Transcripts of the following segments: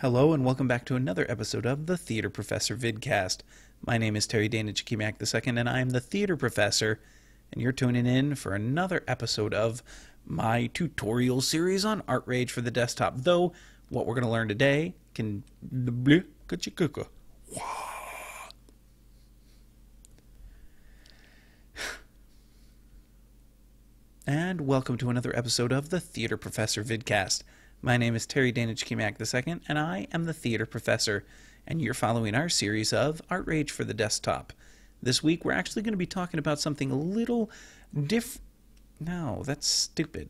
Hello and welcome back to another episode of the Theater Professor vidcast. My name is Terry Dana Chikimak II and I am the Theater Professor, and you're tuning in for another episode of my tutorial series on ArtRage for the desktop. Though what we're going to learn today can and welcome to another episode of the Theater Professor vidcast. My name is Terry Dana Chikimak II, and I am the Theater Professor, and you're following our series of ArtRage for the desktop. This week, we're actually going to be talking about something a little different. No, that's stupid.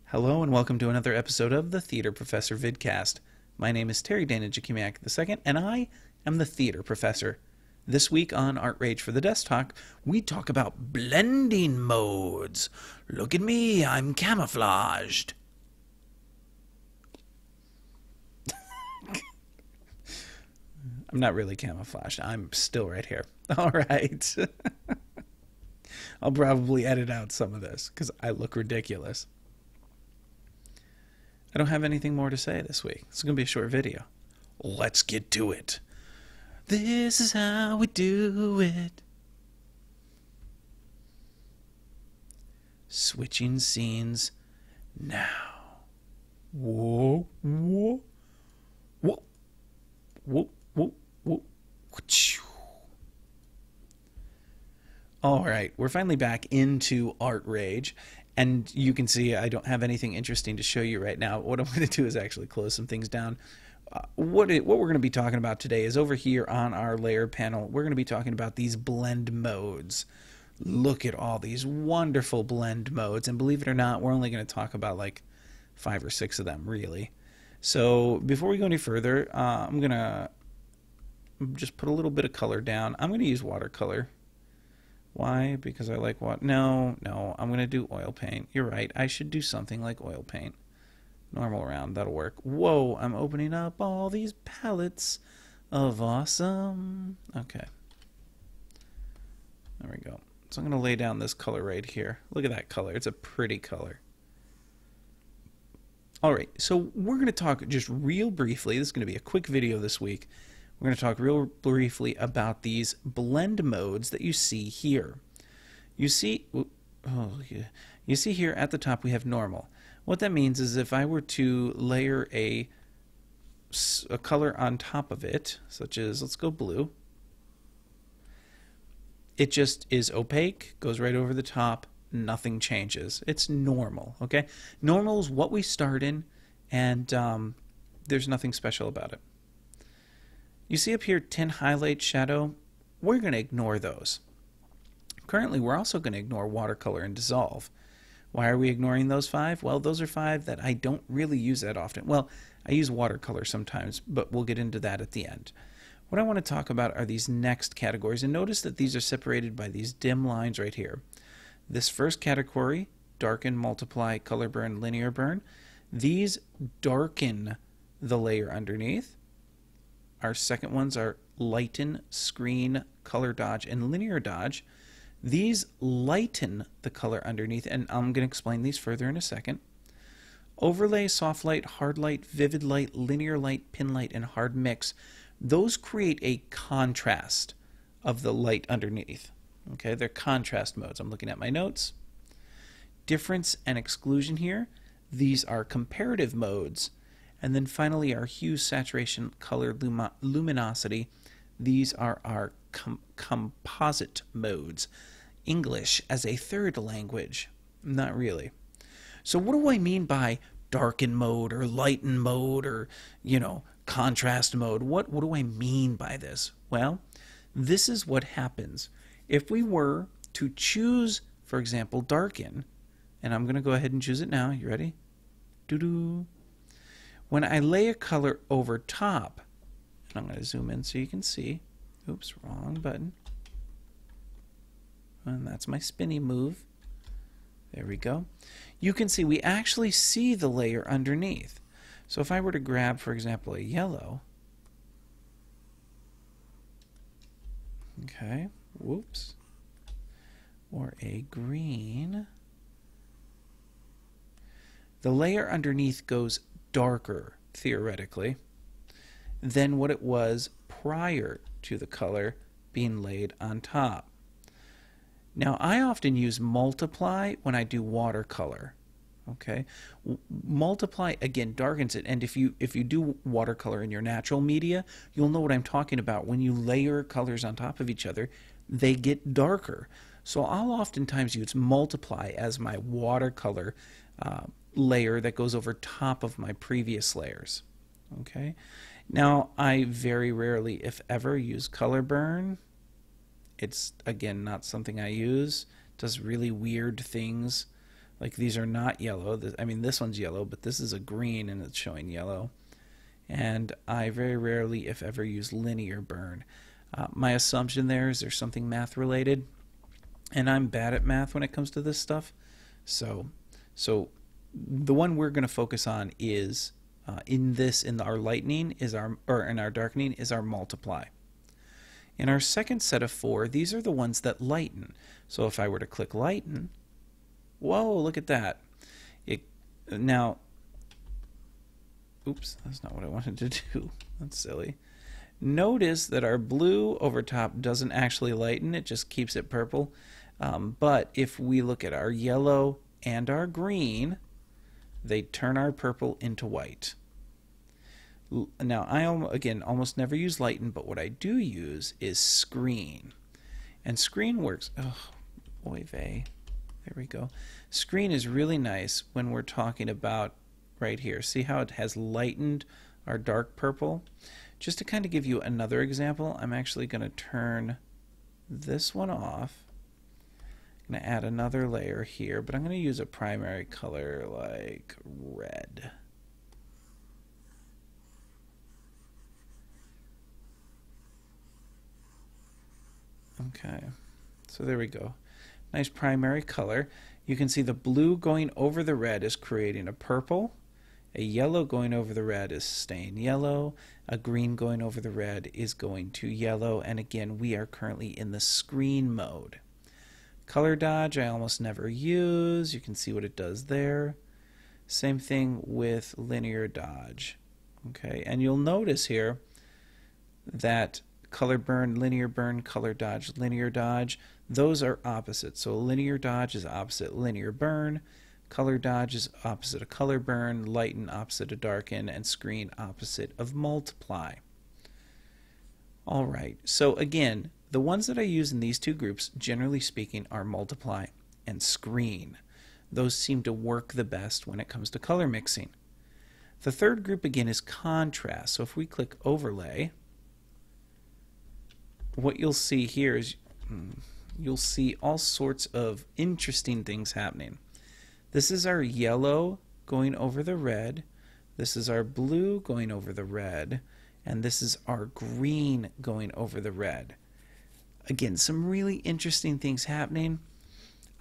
Hello, and welcome to another episode of the Theater Professor vidcast. My name is Terry Dana Chikimak II, and I am the Theater Professor. This week on ArtRage for the Desktop, we talk about blending modes. Look at me, I'm camouflaged. I'm not really camouflaged. I'm still right here. All right. I'll probably edit out some of this because I look ridiculous. I don't have anything more to say this week. It's going to be a short video. Let's get to it. This is how we do it. Switching scenes now. Whoa, whoa, whoa, whoa, whoa, whoa. All right, we're finally back into ArtRage, and you can see I don't have anything interesting to show you right now. What I'm going to do is actually close some things down. What we're going to be talking about today is over here on our layer panel, we're going to be talking about these blend modes. Look at all these wonderful blend modes, and believe it or not, we're only going to talk about like 5 or 6 of them, really. So before we go any further, I'm going to just put a little bit of color down. I'm going to use watercolor. Why? Because I like what? No, I'm going to do oil paint. You're right, I should do something like oil paint. Normal round, that'll work. Whoa, I'm opening up all these palettes of awesome. Okay. There we go. So I'm going to lay down this color right here. Look at that color. It's a pretty color. All right, so we're going to talk just real briefly. This is going to be a quick video this week. We're going to talk real briefly about these blend modes that you see here. You see here at the top we have normal. What that means is if I were to layer a color on top of it, such as, let's go blue, it just is opaque, goes right over the top, nothing changes. It's normal, okay? Normal is what we start in, and there's nothing special about it. You see up here, 10 highlight shadow, we're going to ignore those. Currently, we're also going to ignore watercolor and dissolve. Why are we ignoring those 5? Well, those are 5 that I don't really use that often. Well, I use watercolor sometimes, but we'll get into that at the end. What I want to talk about are these next categories, and notice that these are separated by these dim lines right here. This first category, darken, multiply, color burn, linear burn, these darken the layer underneath. Our second ones are lighten, screen, color dodge, and linear dodge. These lighten the color underneath, and I'm going to explain these further in a second. Overlay, soft light, hard light, vivid light, linear light, pin light, and hard mix. Those create a contrast of the light underneath. Okay, they're contrast modes. I'm looking at my notes. Difference and exclusion here. These are comparative modes. And then finally our hue, saturation, color, luminosity. These are our composite modes. English as a third language. Not really. So what do I mean by darken mode or lighten mode or, contrast mode? What do I mean by this? Well, this is what happens. If we were to choose, for example, darken, and I'm going to go ahead and choose it now. You ready? Doo-doo. When I lay a color over top, and I'm going to zoom in so you can see. Oops, wrong button. And that's my spinny move. There we go. You can see we actually see the layer underneath. So if I were to grab, for example, a yellow, okay, whoops, or a green, the layer underneath goes darker, theoretically, than what it was prior to the color being laid on top. Now, I often use multiply when I do watercolor. Okay, multiply again darkens it, and if you do watercolor in your natural media, you'll know what I'm talking about. When you layer colors on top of each other, they get darker. So I'll oftentimes use multiply as my watercolor layer that goes over top of my previous layers. Okay, now I very rarely, if ever, use color burn. It's again not something I use. It does really weird things. Like these are not yellow. I mean, this one's yellow, but this is a green and it's showing yellow. And I very rarely, if ever, use linear burn. My assumption there is there's something math related, and I'm bad at math when it comes to this stuff. So the one we're going to focus on is in our lightening is in our darkening is our multiply. In our second set of 4, these are the ones that lighten. So if I were to click lighten, whoa, look at that. Now, oops, that's not what I wanted to do. That's silly. Notice that our blue over top doesn't actually lighten, it just keeps it purple. But if we look at our yellow and our green, they turn our purple into white. Now, I again almost never use lighten, but what I do use is screen. And screen works, oh, oy vey. There we go. Screen is really nice when we're talking about right here. See how it has lightened our dark purple? Just to kind of give you another example, I'm actually going to turn this one off. I'm going to add another layer here, but I'm going to use a primary color like red. Okay, so there we go. Nice primary color. You can see the blue going over the red is creating a purple. A yellow going over the red is staying yellow. A green going over the red is going to yellow. And again, we are currently in the screen mode. Color dodge I almost never use. You can see what it does there. Same thing with linear dodge. Okay, and you'll notice here that color burn, color dodge, linear dodge, those are opposite. So linear dodge is opposite linear burn, color dodge is opposite of color burn, lighten opposite of darken, and screen opposite of multiply. Alright, so again, the ones that I use in these two groups, generally speaking, are multiply and screen. Those seem to work the best when it comes to color mixing. The third group again is contrast. So if we click overlay, what you'll see here is you'll see all sorts of interesting things happening. This is our yellow going over the red, this is our blue going over the red, and this is our green going over the red. Again, some really interesting things happening.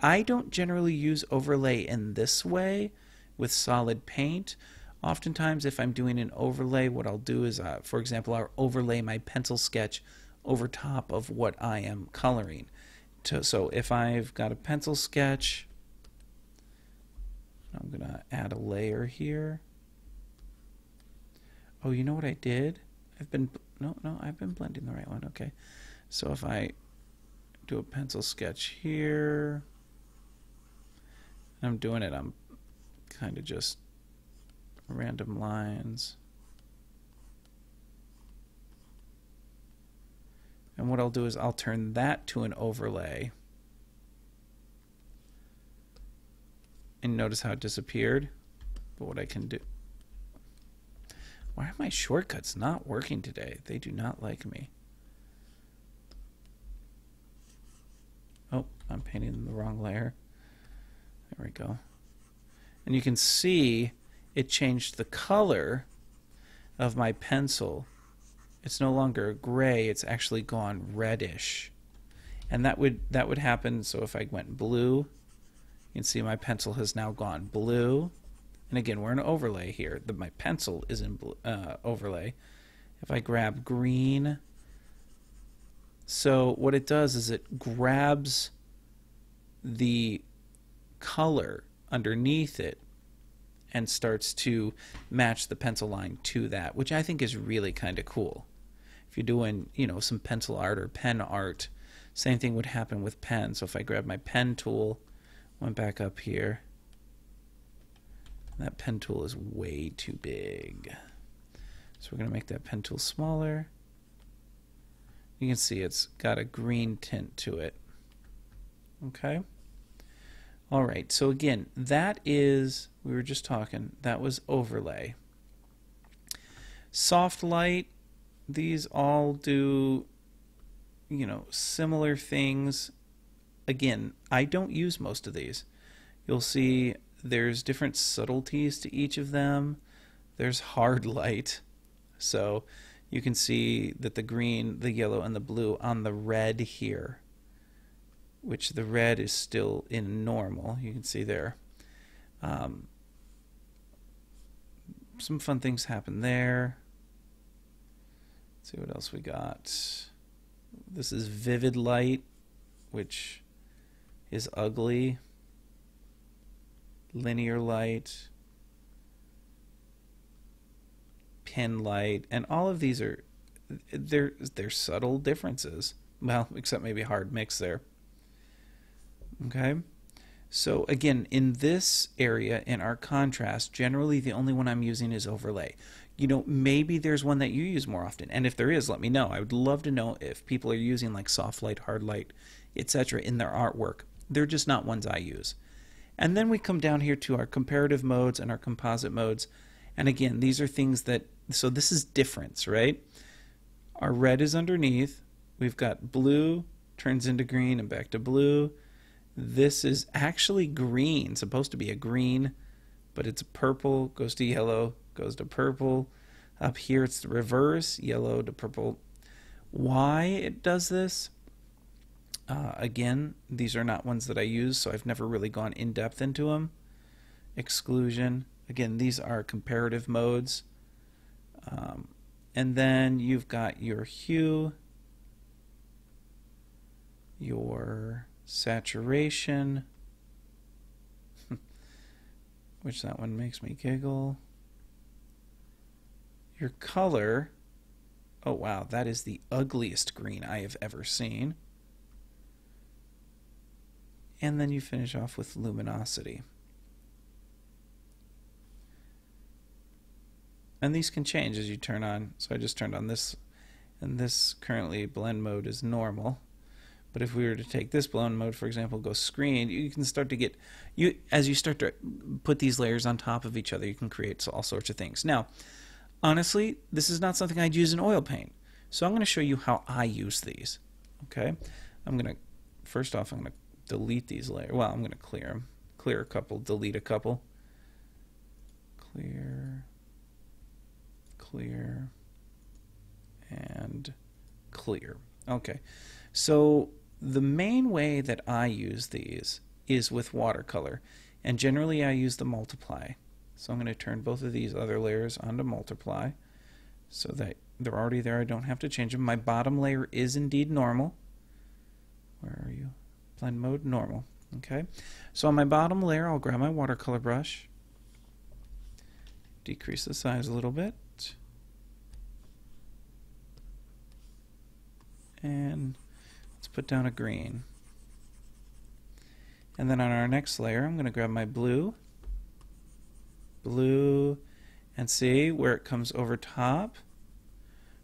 I don't generally use overlay in this way with solid paint. Oftentimes if I'm doing an overlay, what I'll do is, for example, I'll overlay my pencil sketch over top of what I am coloring. So if I've got a pencil sketch, I'm going to add a layer here. Oh, you know what I did? I've been blending the right one. Okay. So if I do a pencil sketch here, I'm doing it, I'm kind of just random lines. And what I'll do is I'll turn that to an overlay. And notice how it disappeared. But what I can do... Why are my shortcuts not working today? They do not like me. Oh, I'm painting the wrong layer. There we go. And you can see it changed the color of my pencil. It's no longer gray, it's actually gone reddish. And that would happen, so if I went blue, you can see my pencil has now gone blue. And again, we're in overlay here. My pencil is in overlay. If I grab green, so what it does is it grabs the color underneath it and starts to match the pencil line to that, which I think is really kind of cool. If you're doing, you know, some pencil art or pen art, same thing would happen with pen. So if I grab my pen tool, went back up here, that pen tool is way too big. So we're going to make that pen tool smaller. You can see it's got a green tint to it. Okay. All right. So again, that is, we were just talking, that was overlay. Soft light, these all do, you know, similar things. Again, I don't use most of these. You'll see there's different subtleties to each of them. There's hard light. So you can see that the green, the yellow, and the blue on the red here, which the red is still in normal. You can see there. Some fun things happen there. Let's see what else we got. This is vivid light, which is ugly. Linear light. Pin light, and all of these are they're subtle differences. Well, except maybe hard mix there. Okay, so again, in this area in our contrast, generally the only one I'm using is overlay. You know, maybe there's one that you use more often, and if there is, let me know. I would love to know if people are using like soft light, hard light, etc. in their artwork. They're just not ones I use. And then we come down here to our comparative modes and our composite modes. And again, these are things that, so this is difference, right? Our red is underneath. We've got blue, turns into green and back to blue. This is actually green, supposed to be a green, but it's purple, goes to yellow, goes to purple. Up here it's the reverse, yellow to purple. Why it does this? Again, these are not ones that I use, so I've never really gone in depth into them. Exclusion. Again, these are comparative modes. And then you've got your hue, your saturation, which that one makes me giggle. Your color. Oh wow, that is the ugliest green I have ever seen. And then you finish off with luminosity. And these can change as you turn on. So I just turned on this, and this currently blend mode is normal. But if we were to take this blend mode, for example, go screen, you can start to get, as you start to put these layers on top of each other, you can create all sorts of things. Now, honestly, this is not something I'd use in oil paint. So I'm going to show you how I use these. Okay? I'm going to, first off, I'm going to delete these layers. Well, I'm going to clear them. Clear a couple, delete a couple. Clear, clear, and clear. Okay. So the main way that I use these is with watercolor. And generally I use the multiply. So I'm going to turn both of these other layers onto multiply so that they're already there. I don't have to change them. My bottom layer is indeed normal. Where are you? Blend mode, normal. Okay. So on my bottom layer, I'll grab my watercolor brush, decrease the size a little bit, and let's put down a green. And then on our next layer, I'm going to grab my blue, and see where it comes over top.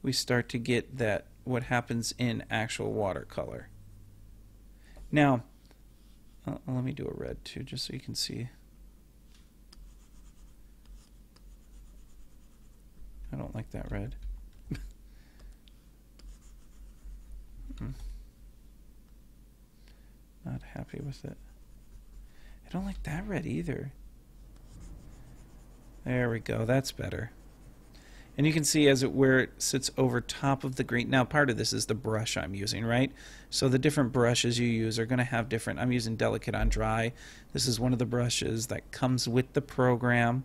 We start to get that, what happens in actual watercolor. Now, let me do a red too, just so you can see. I don't like that red. Not happy with it. I don't like that red either. There we go, that's better. And you can see as it where it sits over top of the green. Now part of this is the brush I'm using, right? So the different brushes you use are going to have different. I'm using Delicate on Dry. This is one of the brushes that comes with the program.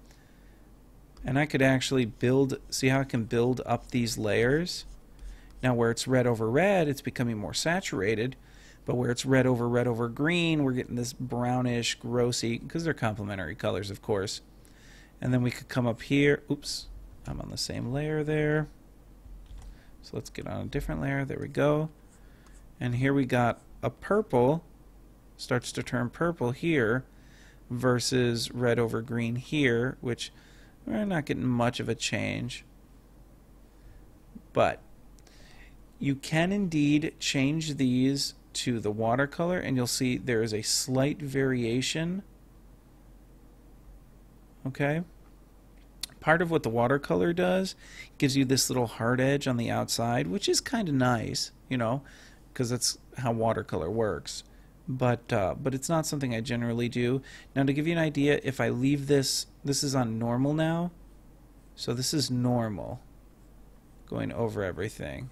And I could actually build, see how I can build up these layers? Now where it's red over red, it's becoming more saturated. But where it's red over green, we're getting this brownish, grossy, because they're complementary colors, of course. And then we could come up here. Oops, I'm on the same layer there. So let's get on a different layer. There we go. And here we got a purple. Starts to turn purple here versus red over green here, which we're not getting much of a change. But you can indeed change these to the watercolor, and you'll see there is a slight variation. Okay? Part of what the watercolor does gives you this little hard edge on the outside, which is kind of nice, you know, because that's how watercolor works. But it's not something I generally do. Now, to give you an idea, if I leave this is on normal now, so this is normal, going over everything,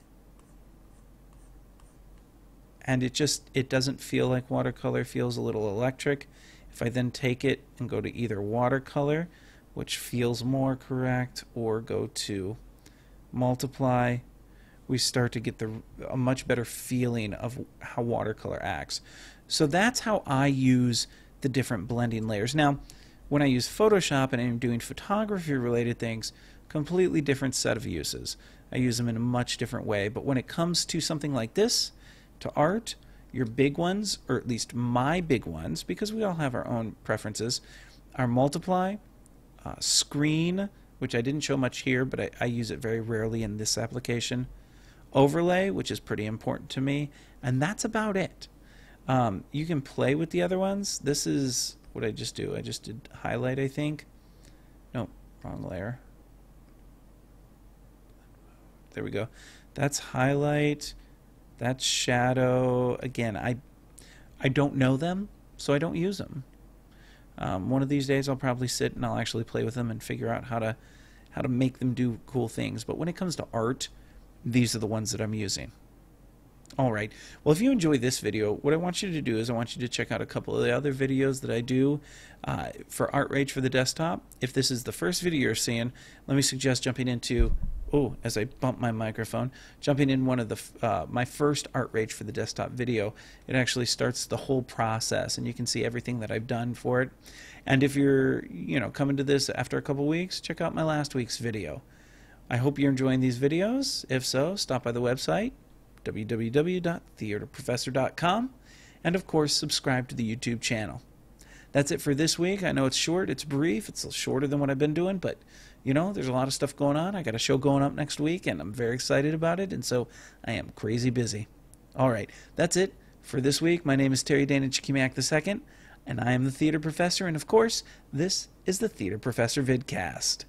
and it doesn't feel like watercolor, feels a little electric. If I then take it and go to either watercolor, which feels more correct, or go to multiply, we start to get a much better feeling of how watercolor acts. So that's how I use the different blending layers. Now, when I use Photoshop and I'm doing photography related things, completely different set of uses. I use them in a much different way. But when it comes to something like this, to art, your big ones, or at least my big ones, because we all have our own preferences, are multiply, screen, which I didn't show much here, but I use it very rarely in this application, overlay, which is pretty important to me, and that's about it. You can play with the other ones. This is what I just do. I just did highlight, I think. No, wrong layer. There we go. That's highlight. That's shadow. Again, I don't know them, so I don't use them. One of these days I'll probably sit and I'll actually play with them and figure out how to make them do cool things. But when it comes to art, these are the ones that I'm using. Alright, well, if you enjoyed this video, what I want you to do is I want you to check out a couple of the other videos that I do for ArtRage for the desktop. If this is the first video you're seeing, let me suggest jumping into, as I bump my microphone, jumping in one of the my first ArtRage for the desktop video. It actually starts the whole process, and you can see everything that I've done for it. And if you're coming to this after a couple weeks, check out my last week's video. I hope you're enjoying these videos. If so, stop by the website, www.theaterprofessor.com, and of course subscribe to the YouTube channel. That's it for this week. I know it's short, it's brief, it's shorter than what I've been doing, but there's a lot of stuff going on. I got a show going up next week, and I'm very excited about it, and so I am crazy busy. Alright, that's it for this week. My name is Terry Dana Chikimiak II, and I am the Theater Professor, and of course, this is the Theater Professor vidcast.